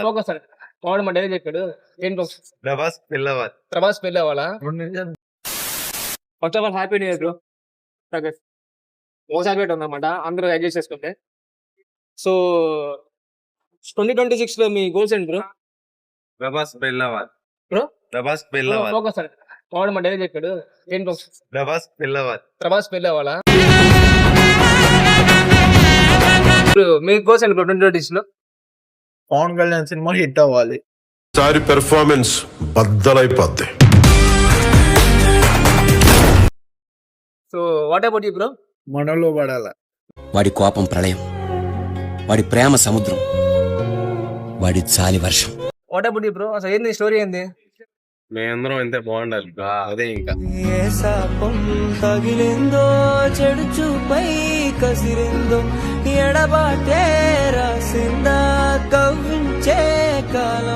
Focus అని వాడు మా డైలీ చెప్పాడు. ఏం ఫోకస్? ప్రభాస్ పెళ్ళి అవ్వాలా? First of all happy new year bro. Most happy ఉందన్నమాట అందరూ అడ్జస్ట్ చేసుకుంటే. సో 2026 లో మీ గోల్స్ ఏంటి బ్రో? ప్రభాస్ పెళ్ళవాలి. బ్రో ప్రభాస్ పెళ్ళవాలి. ఫోకస్ అని వాడు మా డైలీ చెప్పాడు. ఏం ఫోకస్? ప్రభాస్ పెళ్ళవాలి. ప్రభాస్ పెళ్ళి అవ్వాలా? మీ గోల్స్ ఏంటి బ్రో 2026 లో? పవన్ కళ్యాణ్ సినిమా హిట్ అవ్వాలి. సారి పెర్ఫార్మెన్స్ బద్దలైపోద్ది. So what about you bro? మనలో పడాల. వాడి కోపం ప్రళయం, వాడి ప్రేమ సముద్రం, వాడి చాలి వర్షం. What about you bro? అసలు ఏంది స్టోరీ ఏంది? మేమందరం ఇంతే బాగుండాలి. అదే ఇంకా ఏ శాపం తగిలిందో చెడు చూపై కసిరిందో ఎడబాటే రాసిందా కవ్వించే కాలం.